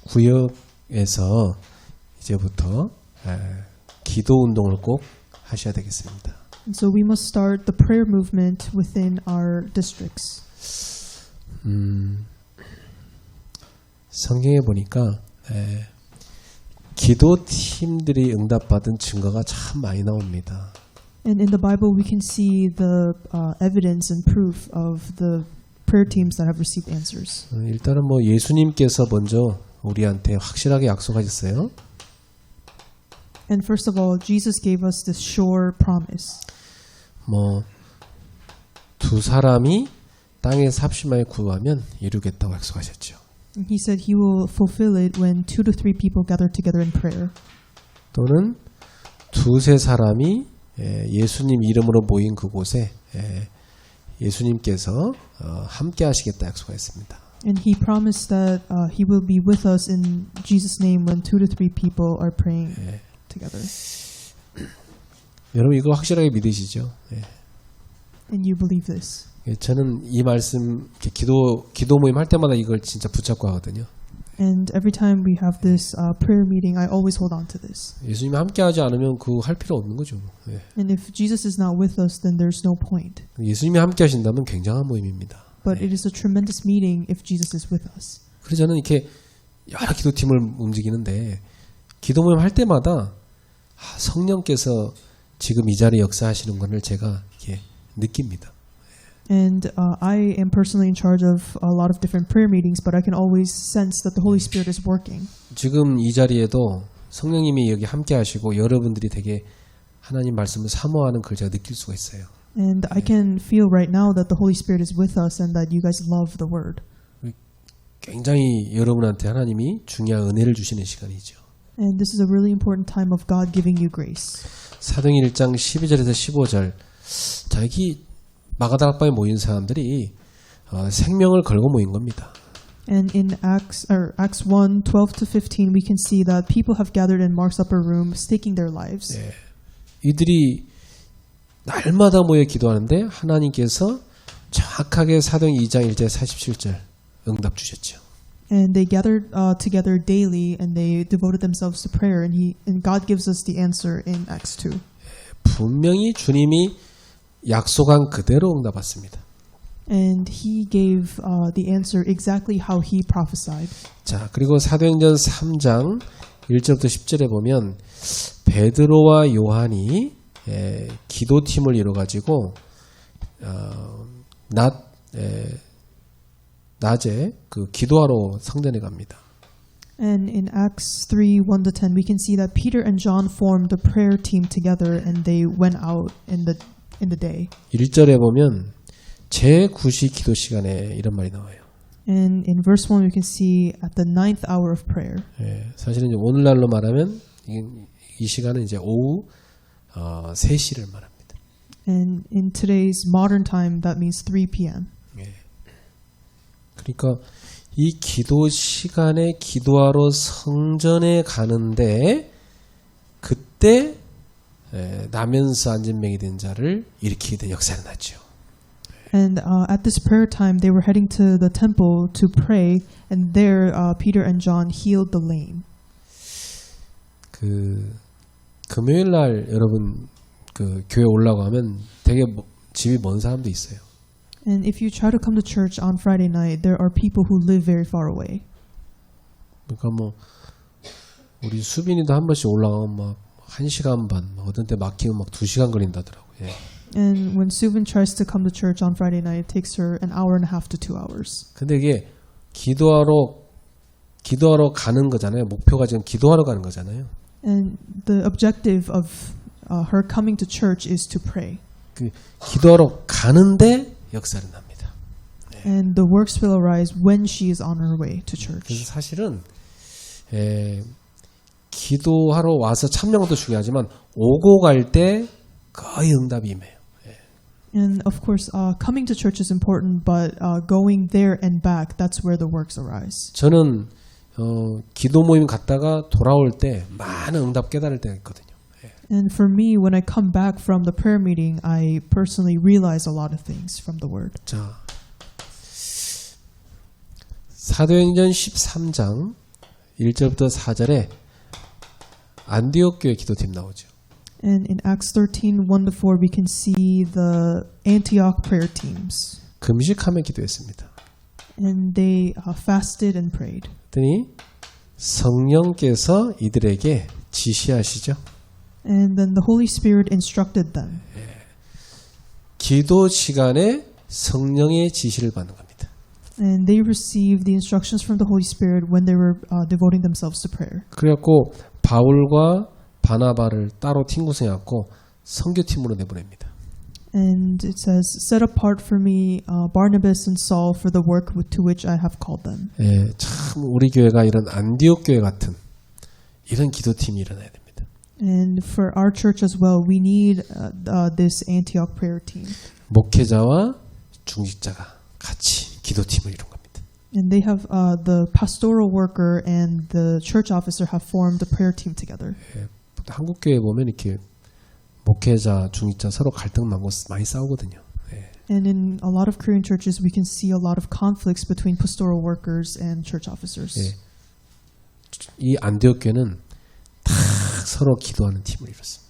구역에서 이제부터 기도 운동을 꼭 하셔야 되겠습니다. And so we must start the prayer movement within our districts. 성경에 보니까 기도팀들이 응답받은 증거가 참 많이 나옵니다. And in the Bible we can see the evidence and proof of the prayer teams that have received answers. 일단은 뭐 예수님께서 먼저 우리한테 확실하게 약속하셨어요. And first of all, Jesus gave us this sure promise. 뭐 두 사람이 땅에서 합심하여 구하면 이루겠다고 약속하셨죠. And he said he will fulfill it when 2 to 3 people gather together in prayer. 또는 두세 사람이 예수님 이름으로 모인 그곳에 예수님께서 함께 하시겠다 약속했습니다. And he promised that he will be with us in Jesus' name when 2 to 3 people are praying together. 여러분 이거 확실하게 믿으시죠? And you believe this. 저는 이 말씀 기도 모임 할 때마다 이걸 진짜 붙잡고 하거든요. And every time we have this prayer meeting, I always hold on to this. 예수님이 함께 하지 않으면 그거 할 필요 없는 거죠. And if Jesus is not with us, then there's no point. 예수님이 함께 하신다면 굉장한 모임입니다. But it is a tremendous meeting if Jesus is with us. 그래서 저는 이렇게 여러 기도팀을 움직이는데 기도 모임 할 때마다 성령께서 지금 이 자리에 역사하시는 것을 제가 이렇게 느낍니다. And I am personally in charge of a lot of different prayer meetings, but I can always sense that the Holy Spirit is working. 지금 이 자리에도 성령님이 여기 함께 하시고 여러분들이 되게 하나님 말씀을 사모하는 걸 제가 느낄 수가 있어요. And I can feel right now that the Holy Spirit is with us and that you guys love the Word. 굉장히 여러분한테 하나님이 중요한 은혜를 주시는 시간이죠. And this is a really important time of God giving you grace. 사도행전 1장 12절에서 15절 자, 여기 마가다락방에 모인 사람들이 생명을 걸고 모인 겁니다. And in Acts 1, 12 to 15, we can see that people have gathered in Mark's upper room, staking their lives. 이들이 날마다 모여 기도하는데 하나님께서 정확하게 사도행전 2장 1절 47절 응답 주셨죠. And they gathered together daily, and they devoted themselves to prayer, and God gives us the answer in Acts 2. 분명히 주님이 약속한 그대로 응답받습니다. And he gave the answer exactly how he prophesied. 자, 그리고 사도행전 3장 1절부터 10절에 보면 베드로와 요한이 기도팀을 이뤄가지고 낮에 그 기도하러 성전에 갑니다. And in Acts 3, 1 to 10, we can see that Peter and John formed a prayer team together, and they went out in the day. 1절에 보면 제9시 기도 시간에 이런 말이 나와요. And in verse 1, we can see at the 9th hour of prayer. 사실은 이제 오늘날로 말하면 이 시간은 이제 오후 3시를 말합니다. And in today's modern time, that means 3 p.m. 그러니까 이 기도 시간에 기도하러 성전에 가는데 그때 나면서 안진병이 된 자를 일으키게 된 역사가 났죠. And at this prayer time, they were heading to the temple to pray, and there Peter and John healed the lame. 그 금요일 날 여러분 그 교회 올라고 하면 되게 집이 먼 사람도 있어요. And if you try to come to church on Friday night, there are people who live very far away. 그러니까 뭐 우리 수빈이도 한 번씩 올라가면 막 1시간 반, 어떤 때 막히면 막 2시간 걸린다더라고요. And when Subin tries to come to church on Friday night, it takes her an hour and a half to 2 hours. 근데 이게 기도하러 가는 거잖아요. 목표가 지금 기도하러 가는 거잖아요. And the objective of her coming to church is to pray. 그 기도하러 가는데 역사를 납니다. And the works will arise when she is on her way to church. 그래서 사실은 기도하러 와서 참여한 것도 중요하지만 오고 갈 때 거의 응답이 임해요. And of course, coming to church is important, but going there and back, that's where the works arise. 저는 기도 모임 갔다가 돌아올 때 많은 응답 깨달을 때가 있거든요. And for me, when I come back from the prayer meeting, I personally realize a lot of things from the Word. 자, 사도행전 13장 1절부터 4절에 안디옥 교회 기도팀 나오죠. And in Acts 13, 1-4, we can see the Antioch prayer teams. 금식하며 기도했습니다. And they fasted and prayed. 그랬더니 성령께서 이들에게 지시하시죠. And then the Holy Spirit instructed them. 기도 시간에 성령의 지시를 받는 겁니다. And they received the instructions from the Holy Spirit when they were devoting themselves to prayer. 그래갖고 바울과 바나바를 따로 팀 구성해갖고 선교팀으로 내보냅니다. And it says, set apart for me Barnabas and Saul for the work to which I have called them. 예, 참 우리 교회가 이런 안디옥 교회 같은 이런 기도팀이 일어나야 됩니다. And for our church as well, we need this Antioch prayer team. 목회자와 중직자가 같이 기도팀을 이룬 겁니다. And they have the pastoral worker and the church officer have formed a prayer team together. 예, 한국 교회 보면 이렇게 목회자, 중직자 서로 갈등 많고 많이 싸우거든요. 예. And in a lot of Korean churches, we can see a lot of conflicts between pastoral workers and church officers. 예. 이 안디옥 교회는 다 서로 기도하는 팀을 이뤘습니다.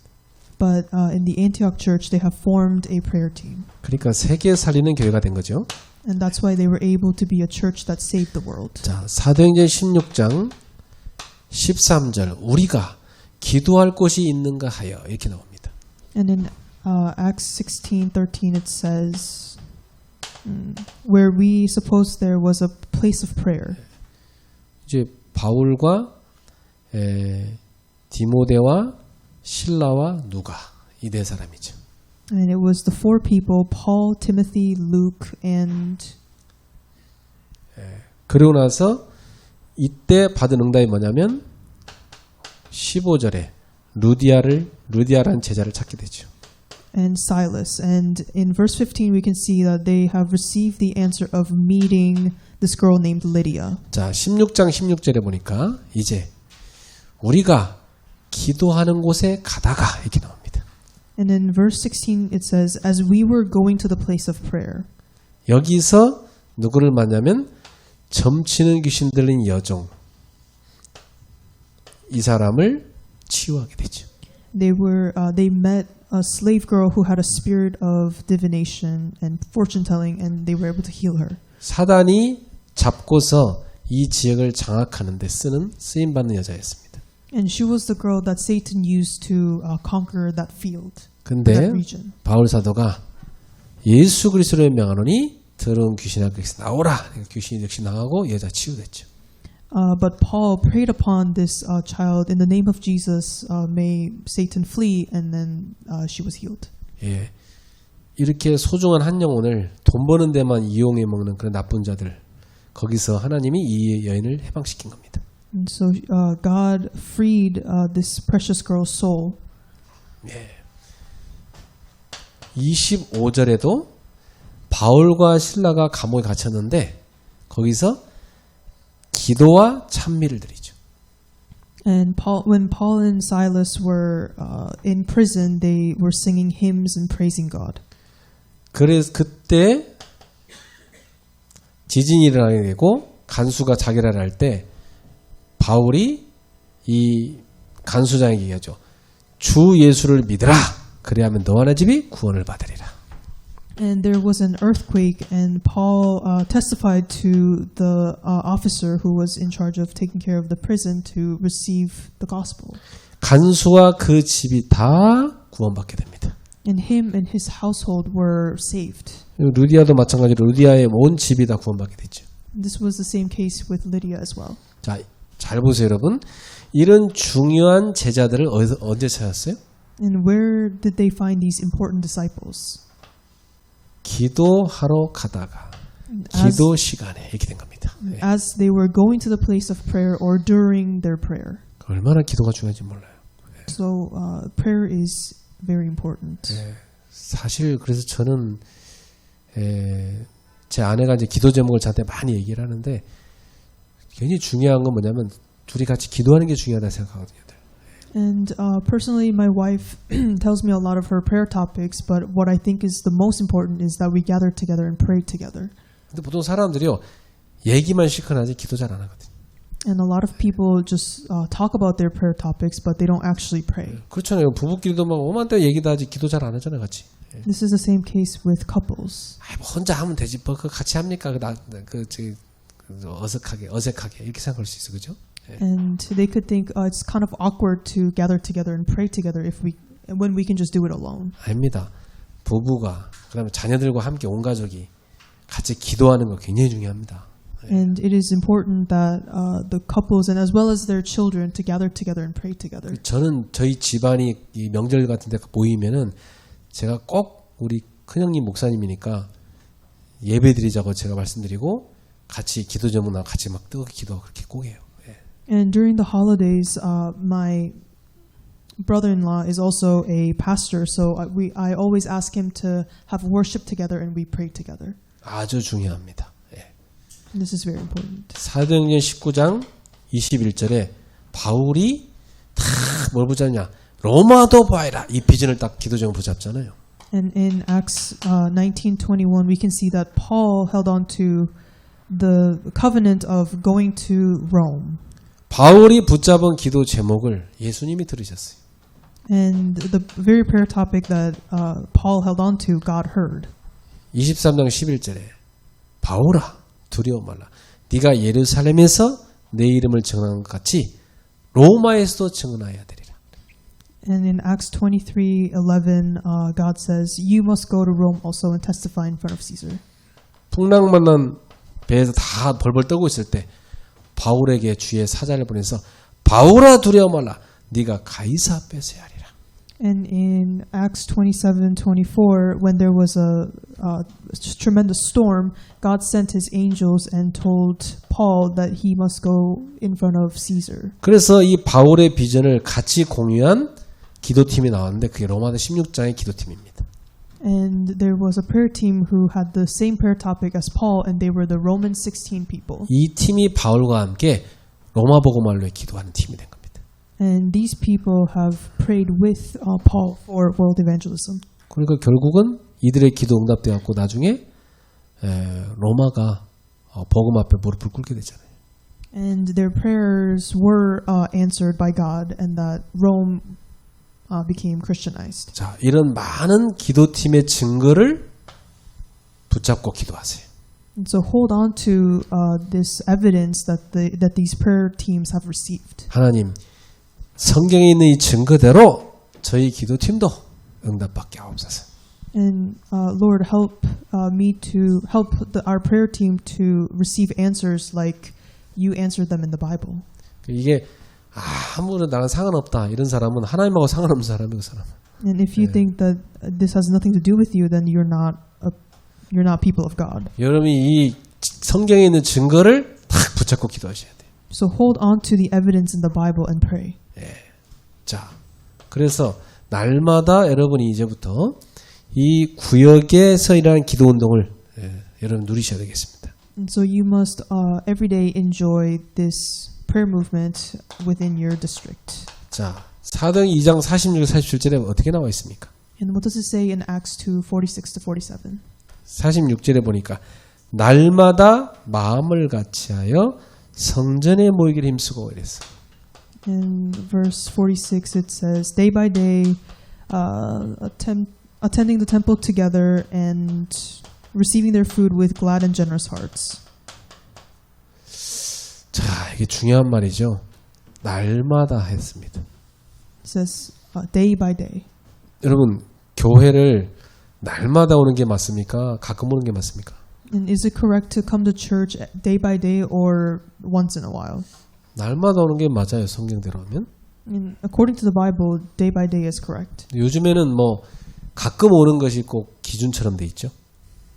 But in the Antioch church, they have formed a prayer team. 그러니까 세계 살리는 교회가 된 거죠. And that's why they were able to be a church that saved the world. 자, 사도행전 16장 13절 우리가 기도할 곳이 있는가 하여 이렇게 나옵니다. And in Acts 16:13 it says, where we suppose there was a place of prayer. 이제 바울과 디모데와 실라와 누가 이 네 사람이죠. And it was the four people, Paul, Timothy, Luke, and 그러고 나서 이때 받은 응답이 뭐냐면 15절에 루디아라는 제자를 찾게 되죠. and Silas. And in verse 15 we can see that they have received the answer of meeting this girl named Lydia. 자, 16장 16절에 보니까 이제 우리가 기도하는 곳에 가다가 이렇게 나옵니다. And in verse 16 it says, as we were going to the place of prayer. 여기서 누구를 만나면 점치는 귀신 들린 여종 이 사람을 치유하게 되죠. They met a slave girl who had a spirit of divination and fortune telling, and they were able to heal her. 사단이 잡고서 이 지역을 장악하는 데 쓰임 받는 여자였습니다. And she was the girl that Satan used to conquer that field, 근데 that region. 바울 사도가 예수 그리스도를 명하노니 더러운 귀신아 거기서 나오라. 귀신이 역시 나가고 여자 치유됐죠. But Paul prayed upon this child in the name of Jesus. May Satan flee, and then she was healed. 예, 이렇게 소중한 한 영혼을 돈 버는 데만 이용해 먹는 그런 나쁜 자들 거기서 하나님이 이 여인을 해방시킨 겁니다. And so God freed this precious girl's soul. 예. 25절에도 바울과 실라가 감옥에 갇혔는데 거기서 기도와 찬미를 드리죠. And when Paul and Silas were in prison, they were singing hymns and praising God. 그래서 그때 지진이 일어나게 되고 간수가 자결을 할 때 바울이 이 간수장에게 얘기하죠. 주 예수를 믿으라. 그래야면 너와 내 집이 구원을 받으리라. And there was an earthquake, and Paul testified to the officer who was in charge of taking care of the prison to receive the gospel. 간수와 그 집이 다 구원받게 됩니다. And him and his household were saved. 루디아도 마찬가지로 루디아의 온 집이 다 구원받게 됐죠. This was the same case with Lydia as well. 자, 잘 보세요, 여러분. 이런 중요한 제자들을 언제 찾았어요? And where did they find these important disciples? 기도하러 가다가 기도 시간에 이렇게 된 겁니다. 네. As they were going to the place of prayer or during their prayer. 얼마나 기도가 중요한지 몰라요. So prayer is very important. 네. 사실 그래서 저는 제 아내가 이제 기도 제목을 저한테 많이 얘기를 하는데 굉장히 중요한 건 뭐냐면 둘이 같이 기도하는 게 중요하다 생각하거든요. And personally, my wife tells me a lot of her prayer topics, but what I think is the most important is that we gather together and pray together. 근데 보통 사람들이요 얘기만 시큰하지 기도 잘 안 하거든요. And a lot of people just talk about their prayer topics, but they don't actually pray. 그렇잖아요. 부부끼리도 막 오만대 얘기도 하지 기도 잘 안 하잖아요, 같이. This is the same case with couples. 뭐 혼자 하면 되지. 뭐 그 같이 합니까? 어색하게 이렇게 생각할 수 있어, 그죠? And they could think it's kind of awkward to gather together and pray together when we can just do it alone. 아닙니다. 부부가 그다음에 자녀들과 함께 온 가족이 같이 기도하는 거 굉장히 중요합니다. And it is important that the couples and as well as their children to gather together and pray together. 저는 저희 집안이 이 명절 같은 데 모이면은 제가 꼭 우리 큰형님 목사님이니까 예배드리자고 제가 말씀드리고 같이 기도 제목나 같이 막 뜨겁게 기도하고 그렇게 꼭 해요. And during the holidays, my brother-in-law is also a pastor, so I always ask him to have worship together and we pray together. 아주 중요합니다. This is very important. 사도행전 19장 21절에 바울이 다 뭘 붙잡냐? 로마도 봐라. 이 비전을 딱 기도 제목 붙잡잖아요. And in Acts 19:21, we can see that Paul held on to the covenant of going to Rome. 바울이 붙잡은 기도 제목을 예수님이 들으셨어요. And the very prayer topic that Paul held on to, God heard. 23장 11절에 바울아 두려워 말라. 네가 예루살렘에서 내 이름을 증언한 것 같이 로마에서도 증언해야 되리라. And in Acts 23:11, God says, "You must go to Rome also and testify in front of Caesar." 풍랑 만난 배에서 다 벌벌 떨고 있을 때 바울에게 주의 사자를 보내서 바울아 두려워 말라. 네가 가이사 앞에서 하리라. And in Acts 27:24, when there was a tremendous storm, God sent His angels and told Paul that he must go in front of Caesar. 그래서 이 바울의 비전을 같이 공유한 기도팀이 나왔는데 그게 로마서 16장의 기도팀입니다. And there was a prayer team who had the same prayer topic as Paul, and they were the Roman 16 people. 이 팀이 바울과 함께 로마 복음화로에 기도하는 팀이 된 겁니다. And these people have prayed with Paul for world evangelism. 그러니까 결국은 이들의 기도 응답되었고 나중에 로마가 복음 앞에 무릎을 꿇게 되잖아요. And their prayers were answered by God, and that Rome became Christianized. 자, 이런 많은 기도팀의 증거를 붙잡고 기도하세요. And so hold on to this evidence that these prayer teams have received. 하나님, 성경에 있는 이 증거대로 저희 기도팀도 응답받게 하옵소서. And Lord, help me to help our prayer team to receive answers like you answered them in the Bible. 이게 아무런 나랑 상관없다 이런 사람은 하나님하고 상관없는 사람이에요, 그 사람. And if you think that this has nothing to do with you, then you're not people of God. 여러분이 이 성경에 있는 증거를 탁 붙잡고 기도하셔야 돼요. So hold on to the evidence in the Bible and pray. 자, 그래서 날마다 여러분이 이제부터 이 구역에서 일하는 기도 운동을 여러분 누리셔야 되겠습니다. And so you must every day enjoy this prayer movement within your district. 자, 사도행 2장 46, 47절에 어떻게 나와 있습니까? And what does it say in Acts 2:46-47? 46절에 보니까 날마다 마음을 같이하여 성전에 모이기를 힘쓰고 이랬어. In verse 46 it says, day by day attending the temple together and receiving their food with glad and generous hearts. 자, 이게 중요한 말이죠. 날마다 했습니다. It says day by day. 여러분, 교회를 날마다 오는 게 맞습니까? 가끔 오는 게 맞습니까? And is it correct to come to church day by day or once in a while? 날마다 오는 게 맞아요. 성경대로 하면. And according to the Bible, day by day is correct. 요즘에는 뭐 가끔 오는 것이 꼭 기준처럼 돼 있죠.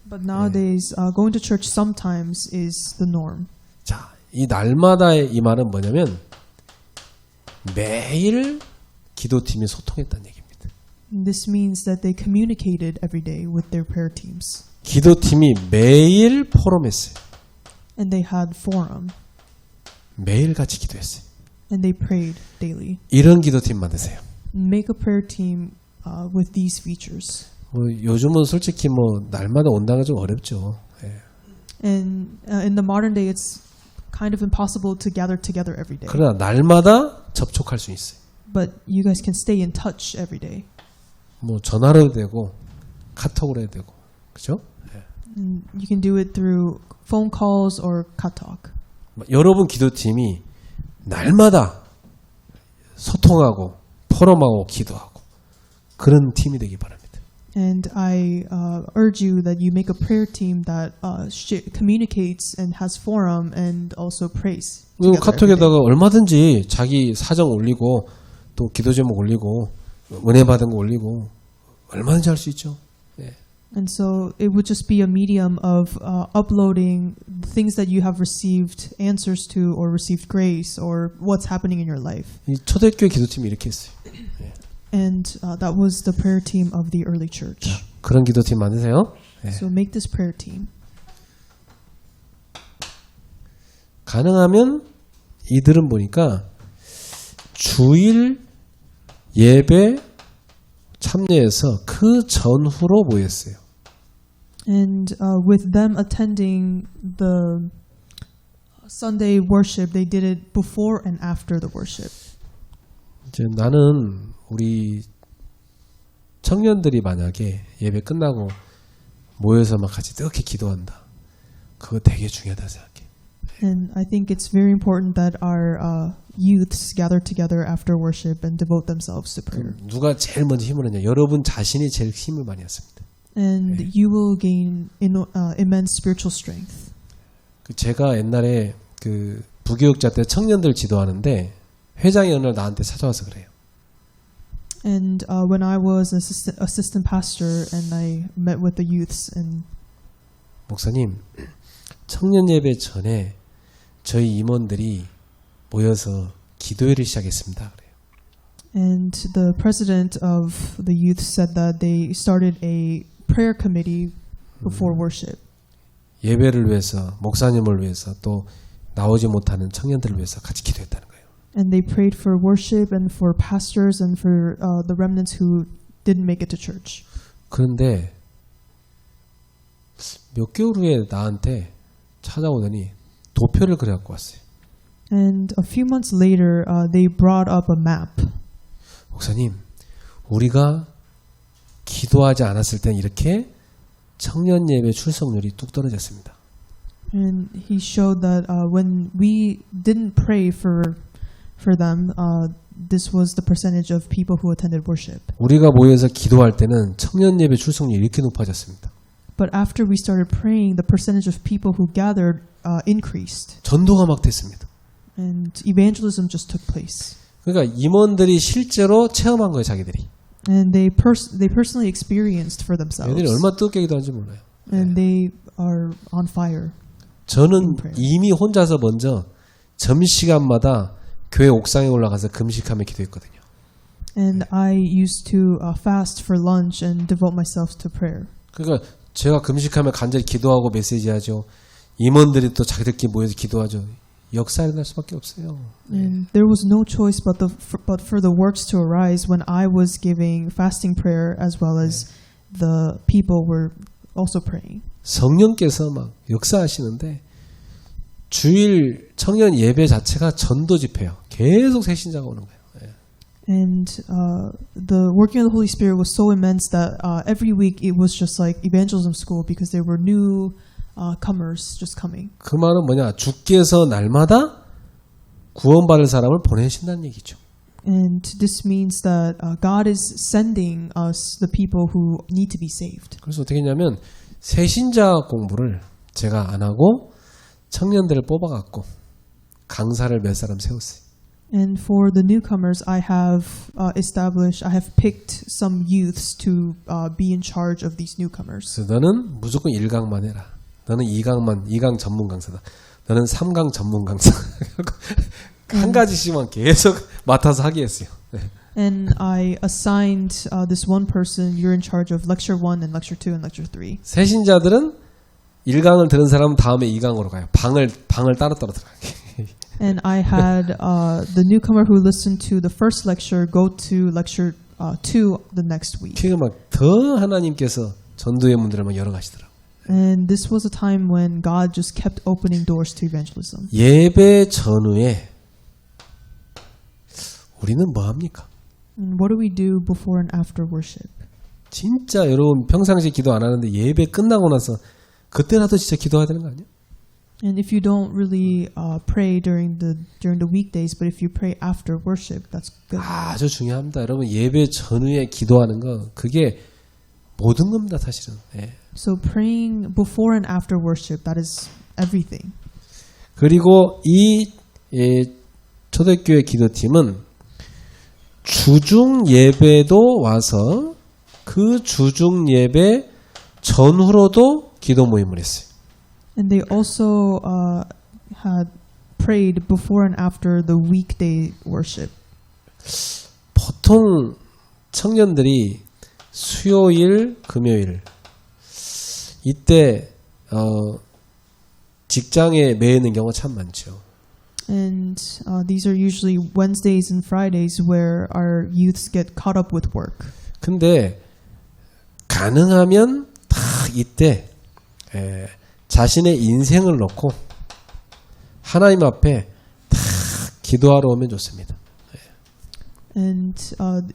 But nowadays, going to church sometimes is the norm. 자, 이 날마다의 이 말은 뭐냐면 매일 기도팀이 소통했다는 얘기입니다. And this means that they communicated every day with their prayer teams. 기도팀이 매일 포럼했어요. And they had forum. 매일 같이 기도했어요. And they prayed daily. 이런 기도팀 만드세요. Make a prayer team with these features. 뭐 요즘은 솔직히 뭐 날마다 온다가 좀 어렵죠. 예. And in the modern day, it's kind of impossible to gather together every day. 그러나 날마다 접촉할 수 있어요. But you guys can stay in touch every day. 뭐 전화로 해도 되고 카톡으로 해도 되고 그죠? And you can do it through phone calls or katalk. 여러분 기도팀이 날마다 소통하고 포럼하고 기도하고 그런 팀이 되기 바랍니다. And I urge you that you make a prayer team that communicates and has forum and also prays. together every day. 카톡에다가 얼마든지 자기 사정 올리고 또 기도 제목 올리고 은혜 받은 거 올리고 얼마든지 할 수 있죠. And so it would just be a medium of uploading things that you have received answers to or received grace or what's happening in your life. 이 초대교회 기도팀이 이렇게 했어요. And that was the prayer team of the early church. 그런 기도팀 만드세요. So make this prayer team. 가능하면 이들은 보니까 주일 예배 참여해서 그 전후로 모였어요. And with them attending the Sunday worship, they did it before and after the worship. 이제 나는 우리 청년들이 만약에 예배 끝나고 모여서 막 같이 뜨겁게 기도한다. 그거 되게 중요하다 생각해. And I think it's very important that our youths gather together after worship and devote themselves to prayer. 누가 제일 먼저 힘을 내냐? 여러분 자신이 제일 힘을 많이 했습니다. And you will gain immense spiritual strength. 제가 옛날에 그 부교육자 때 청년들 지도하는데 회장이 어느 날 나한테 찾아와서 그래요. And when I was assistant pastor and I met with the youths and 목사님, 청년 예배 전에 저희 임원들이 모여서 기도회를 시작했습니다. 그래요. And the president of the youth said that they started a prayer committee before worship. 예배를 위해서, 목사님을 위해서 또 나오지 못하는 청년들을 위해서 같이 기도했다는 거예요. And they prayed for worship and for pastors and for the remnants who didn't make it to church. 그런데 몇 개월 후에 나한테 찾아오더니 도표를 그려갖고 왔어요. And a few months later, they brought up a map. 목사님, 우리가 기도하지 않았을 땐 이렇게 청년 예배 출석률이 뚝 떨어졌습니다. And he showed that when we didn't pray for them, this was the percentage of people who attended worship. 우리가 모여서 기도할 때는 청년 예배 출석률이 이렇게 높아졌습니다. But after we started praying, the percentage of people who gathered increased. 전도가 막 됐습니다. And evangelism just took place. 그러니까 임원들이 실제로 체험한 거예요, 자기들이. And they personally experienced for themselves. 얘들이 얼마나 뜨겁게 기도하는지 몰라요. And they are on fire. 저는 이미 혼자서 먼저 점심시간마다 교회 옥상에 올라가서 금식하며 기도했거든요. And I used to fast for lunch and devote myself to prayer. 그러니까 제가 금식하며 간절히 기도하고 메시지하죠. 임원들이 또 자기들끼리 모여서 기도하죠. 역사 일어날 수밖에 없어요. And there was no choice but for the works to arise when I was giving fasting prayer as well as the people were also praying. 성령께서 막 역사하시는데 주일 청년 예배 자체가 전도 집회예요. 계속 새 신자가 오는 거예요. And the working of the Holy Spirit was so immense that every week it was just like evangelism school because there were new comers just coming. 그 말은 뭐냐? 주께서 날마다 구원받을 사람을 보내신다는 얘기죠. And this means that God is sending us the people who need to be saved. 그래서 어떻게 했냐면 새 신자 공부를 제가 안 하고 청년들을 뽑아갖고 강사를 몇 사람 세웠어요. And for the newcomers, I have picked some youths to be in charge of these newcomers. 그래서 너는 무조건 1강만 해라. 너는 2강 전문 강사다. 너는 3강 전문 강사. 한 가지씩만 계속 맡아서 하게 했어요. 네. And I assigned this one person, you're in charge of lecture 1 and lecture 2 and lecture 3. 새 신자들은 1강을 들은 사람은 다음에 2강으로 가요. 방을 따로 들어가게. And I had the newcomer who listened to the first lecture go to lecture 2 the next week. 그 막 더 하나님께서 전도의 문들을 막 열어가시더라고요. And this was a time when God just kept opening doors to evangelism. 예배 전후에 우리는 뭐 합니까? And what do we do before and after worship? 진짜 여러분 평상시에 기도 안 하는데 예배 끝나고 나서 그때라도 진짜 기도해야 되는 거 아니에요? And if you don't really pray during the weekdays, but if you pray after worship, that's good. 아주 중요합니다. 여러분 예배 전후에 기도하는 거 그게 모든 겁니다. 사실은. 예. So praying before and after worship, that is everything. 그리고 이 초대교회 기도팀은 주중 예배도 와서 그 주중 예배 전후로도 기도 모임을 했어요. And they also had prayed before and after the weekday worship. 보통 청년들이 수요일, 금요일 이때 직장에 매여 있는 경우가 참 많죠. And these are usually Wednesdays and Fridays where our youths get caught up with work. 근데 가능하면 다 이때 자신의 인생을 놓고 하나님 앞에 다 기도하러 오면 좋습니다. And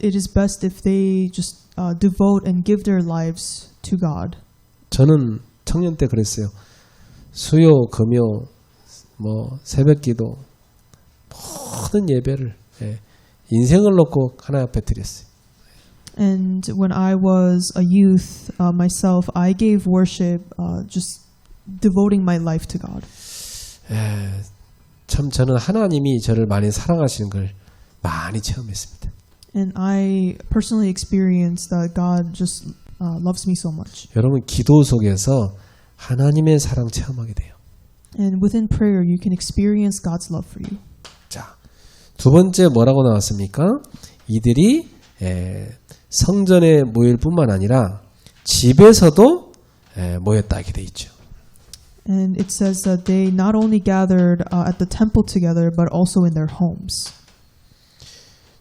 it is best if they just devote and give their lives to God. 저는 청년 때 그랬어요. 수요, 금요, 뭐 새벽기도 모든 예배를 인생을 놓고 하나님 앞에 드렸어요. And when I was a youth myself, I gave worship just devoting my life to God. 참 저는 하나님이 저를 많이 사랑하시는 걸 많이 체험했습니다. And I personally experienced that God just loves me so much. 여러분 기도 속에서 하나님의 사랑 체험하게 돼요. And within prayer, you can experience God's love for you. 자, 두 번째 뭐라고 나왔습니까? 이들이 성전에 모일 뿐만 아니라 집에서도 모였다 하게 돼 있죠. And it says that they not only gathered at the temple together, but also in their homes.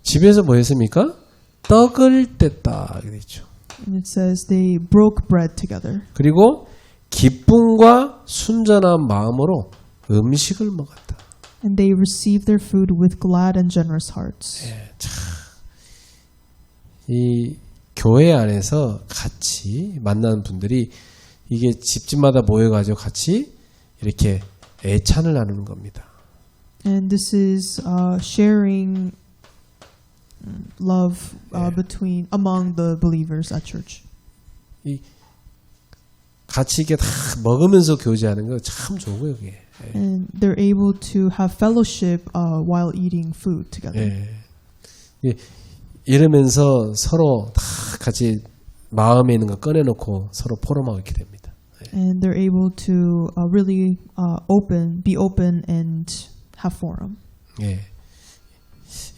집에서 뭐 했습니까? 떡을 뗐다 하게 돼 있죠. And it says they broke bread together. 그리고 기쁨과 순전한 마음으로 음식을 먹었다. And they received their food with glad and generous hearts. 이 교회 안에서 같이 만나는 분들이 이게 집집마다 모여가지고 같이 이렇게 애찬을 나누는 겁니다. And this is sharing love between among the believers at church. 이 같이 이게 다 먹으면서 교제하는 거 참 좋은 거예요, 그게. And they're able to have fellowship while eating food together. 이러면서 서로 다 같이 마음에 있는 거 꺼내놓고 서로 포럼하고 이렇게 됩니다. And they're able to really be open and have forum.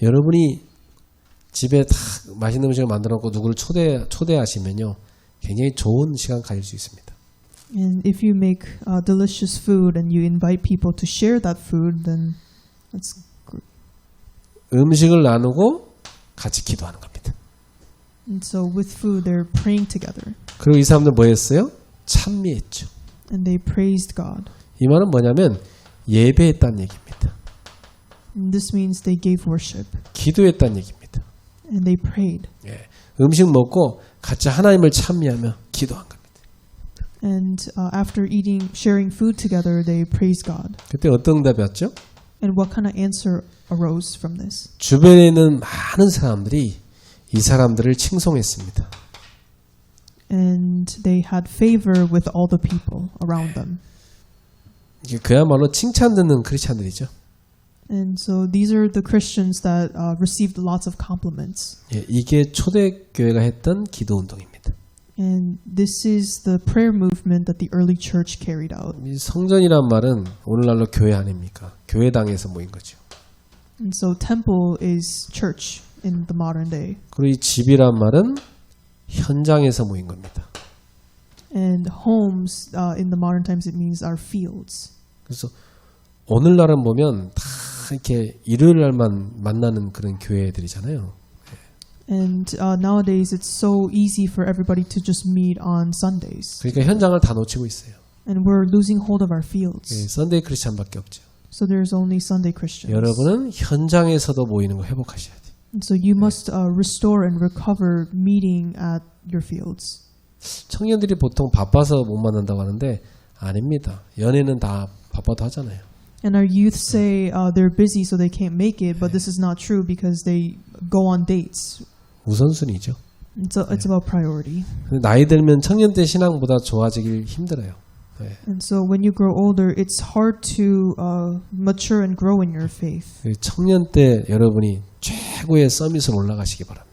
여러분이 집에 다 맛있는 음식을 만들어놓고 누구를 초대하시면요, 굉장히 좋은 시간 가질 수 있습니다. And if you make delicious food and you invite people to share that food, then that's good. 음식을 나누고 같이 기도하는 겁니다. And so with food, they're praying together. 그리고 이 사람들 뭐 했어요? 찬미했죠. And they praised God. 이 말은 뭐냐면 예배했다는 얘기입니다. And this means they gave worship. 기도했다는 얘기입니다. And they prayed. 음식 먹고 같이 하나님을 찬미하며 기도한 겁니다. And after sharing food together, they praised God. 그때 어떤 응답이 왔죠? And what kind of answer arose from this? 주변에 있는 많은 사람들이 이 사람들을 칭송했습니다. And they had favor with all the people around them. 이게 그야말로 칭찬 듣는 크리스찬들이죠. And so these are the Christians that received lots of compliments. 이게 초대교회가 했던 기도 운동입니다. And this is the prayer movement that the early church carried out. 이 성전이란 말은 오늘날로 교회 아닙니까? 교회당에서 모인 거죠. And so temple is church in the modern day. 그리고 이 집이란 말은 현장에서 모인 겁니다. And homes in the modern times it means our fields. 그래서 오늘날은 보면 다 이렇게 일요일 날만 만나는 그런 교회들이잖아요. And nowadays it's so easy for everybody to just meet on Sundays. 그러니까 현장을 다 놓치고 있어요. And we're losing hold of our 예, fields. 썬데이 크리스찬밖에 없죠. So there's only Sunday Christians. 여러분은 현장에서도 모이는 거 회복하셔야 돼요. And so you must restore and recover meeting at your fields. 청년들이 보통 바빠서 못 만난다고 하는데 아닙니다. 연애는 다 바빠도 하잖아요. And our youth say they're busy so they can't make it, but this is not true because they go on dates. 우선순위죠. It's about priority. 나이 들면 청년 때 신앙보다 좋아지길 힘들어요. 네. And so when you grow older, it's hard to mature and grow in your faith. 청년 때 여러분이 최고의 서밋으로 올라가시기 바랍니다.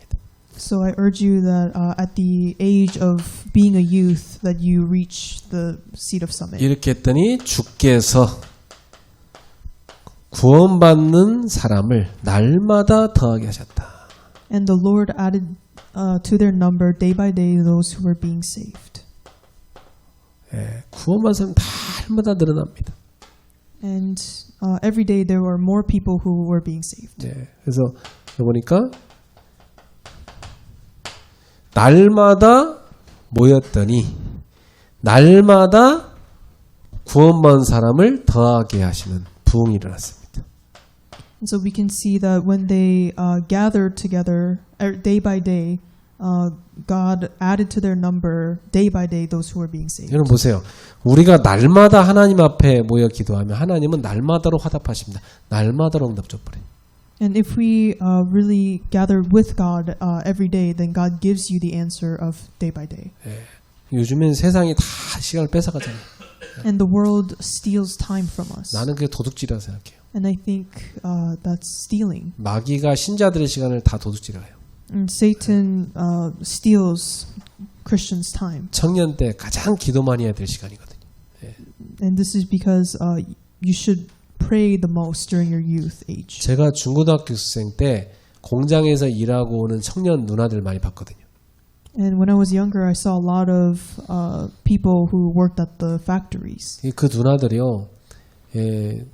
So I urge you that at the age of being a youth, that you reach the seat of summit. 이렇게 했더니 주께서 구원받는 사람을 날마다 더하게 하셨다. And the Lord added to their number day by day those who were being saved. 예, 구원받은 사람 날마다 늘어납니다. And every day there were more people who were being saved. 예, 그래서 보니까 날마다 모였더니 날마다 구원받은 사람을 더하게 하시는 부흥이 일어났습니다. And so we can see that when they gathered together day by day, God added to their number day by day those who were being saved. 여러분 보세요. 우리가 날마다 하나님 앞에 모여 기도하면 하나님은 날마다로 화답하십니다. 날마다로 응답 줘버려요. And if we really gather with God every day, then God gives you the answer of day by day. 예, 요즘엔 세상이 다 시간을 뺏어가잖아요. And the world steals time from us. 나는 그게 도둑질이라고 생각해요. And I think that's stealing. 마귀가 신자들의 시간을 다 도둑질해요. And Satan steals Christians' time. 청년 때 가장 기도 많이 해야 될 시간이거든요. 예. And this is because you should pray the most during your youth age. 제가 중고등학교 수생 때 공장에서 일하고 오는 청년 누나들 많이 봤거든요. And when I was younger, I saw a lot of people who worked at the factories. 그 누나들이요, 예,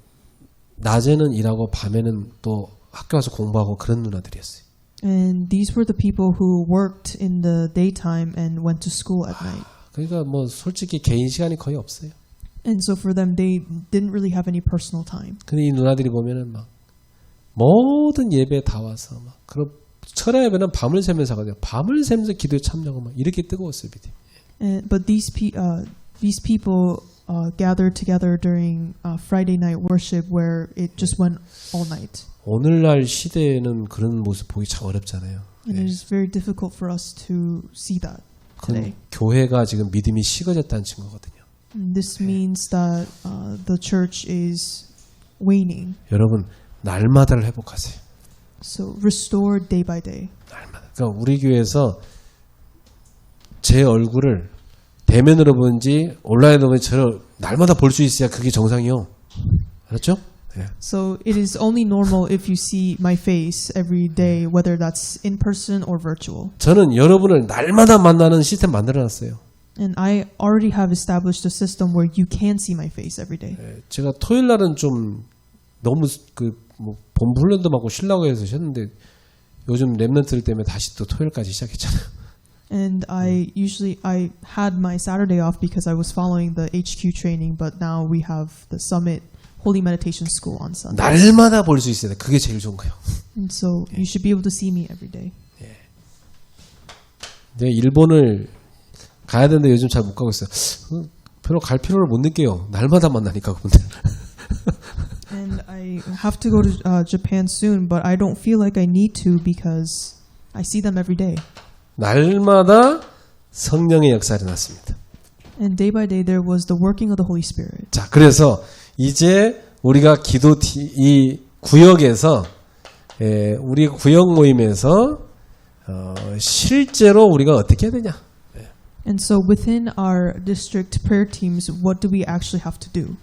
낮에는 일하고 밤에는 또 학교 와서 공부하고 그런 누나들이었어요. And these were the people who worked in the daytime and went to school at night. 그러니까 뭐 솔직히 개인 시간이 거의 없어요. And so for them, they didn't really have any personal time. 근데 이 누나들이 보면은 막 모든 예배에 다 와서 막 그런 철야 예배는 밤을 새면서 하거든요. 밤을 새면서 기도에 참여하고 막 이렇게 뜨거웠어요, 빛이. But these people gathered together during Friday night worship, where it just went all night. 오늘날 시대에는 그런 모습 보기 참 어렵잖아요. And it is very difficult for us to see that today. 교회가 지금 믿음이 식어졌다는 증거거든요. And this means that the church is waning. 여러분 날마다를 회복하세요. So restore day by day. 날마다. 그러니까 우리 교회에서 제 얼굴을 대면으로 보는지 온라인으로 보는지 저를 날마다 볼 수 있어야 그게 정상이요. 알았죠? 네. So it is only normal if you see my face every day, whether that's in person or virtual. 저는 여러분을 날마다 만나는 시스템 만들어놨어요. And I already have established a system where you can see my face every day. 네, 제가 토요일 날은 좀 너무 뭐 본부 훈련도 받고 쉬려고 해서 쉬었는데 요즘 랩런트들 때문에 다시 또 토요일까지 시작했잖아요. And I had my Saturday off because I was following the HQ training, but now we have the Summit Holy Meditation School on Sunday. 날마다 볼 수 있어야 돼. 그게 제일 좋은 거예요. And so you should be able to see me every day. 네, 일본을 가야 되는데 요즘 잘 못 가고 있어요. 별로 갈 필요를 못 느껴요. 날마다 만나니까 그분들. And I have to go to Japan soon, but I don't feel like I need to because I see them every day. 날마다 성령의 역사가 일어났습니다. And day by day there was the working of the Holy Spirit. 자, 그래서 이제 우리가 이 구역에서 우리 구역 모임에서 실제로 우리가 어떻게 해야 되냐? And so within our district prayer teams, what do we actually have to do?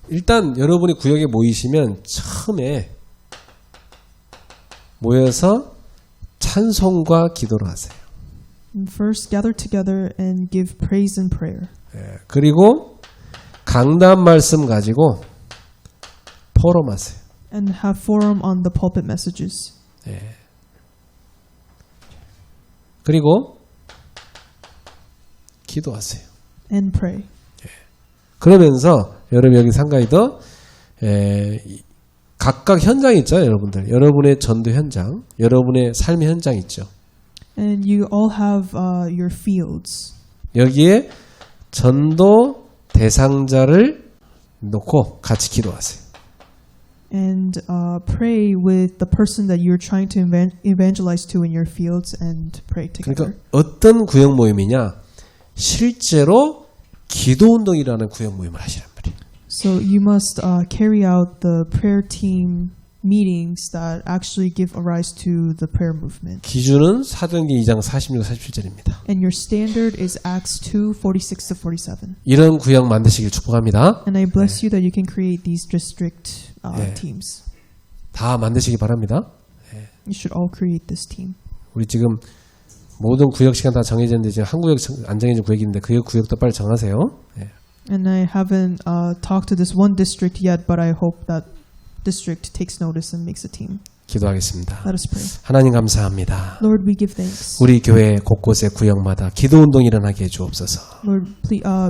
일단 여러분이 구역에 모이시면 처음에 모여서 찬송과 기도를 하세요. And first gather together and give praise and prayer. 그리고 강단 말씀 가지고 포럼하세요. And have forum on the pulpit messages. 그리고 기도하세요. And pray. 그러면서 여러분 여기 상가이더 각각 현장이 있죠. 여러분들. 여러분의 전도 현장, 여러분의 삶의 현장 있죠. And you all have your fields. 여기에 전도 대상자를 놓고 같이 기도하세요. And pray with the person that you're trying to evangelize to in your fields and pray together. 그러니까 어떤 구역 모임이냐? 실제로 기도 운동이라는 구역 모임을 하시란 말이에요. So you must carry out the prayer team meetings that actually give a rise to the prayer movement. 기준은 사도행전 2장 46, 47절입니다. And your standard is Acts 2:46-47. 이런 구역 만드시길 축복합니다. And I bless you that you can create these district teams. 다 만드시기 바랍니다. You should all create this team. 우리 지금 모든 구역 시간 다 정해졌는데 지금 한 구역 안 정해진 구역이 있는데 그 구역도 빨리 정하세요. And I haven't talked to this one district yet, but I hope that district takes notice and makes a team. 기도하겠습니다. Let us pray. 하나님 감사합니다. Lord, we give thanks. 우리 교회 곳곳에 구역마다 기도 운동이 일어나게 해주옵소서. Lord,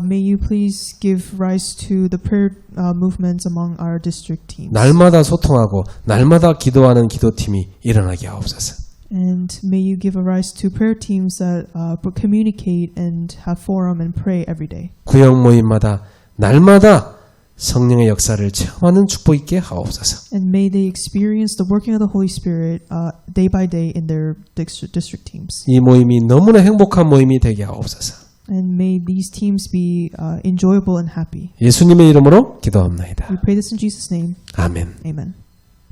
may you please give rise to the prayer movements among our district teams. 날마다 소통하고 날마다 기도하는 기도팀이 일어나게 하옵소서. And may you give a rise to prayer teams that communicate and have forum and pray every day. 구역 모임마다 날마다 성령의 역사를 체험하는 축복 있게 하옵소서. And may they experience the working of the Holy Spirit day by day in their district teams. 이 모임이 너무나 행복한 모임이 되게 하옵소서. And may these teams be enjoyable and happy. 예수님의 이름으로 기도합니다. We pray this in Jesus' name. 아멘. Amen.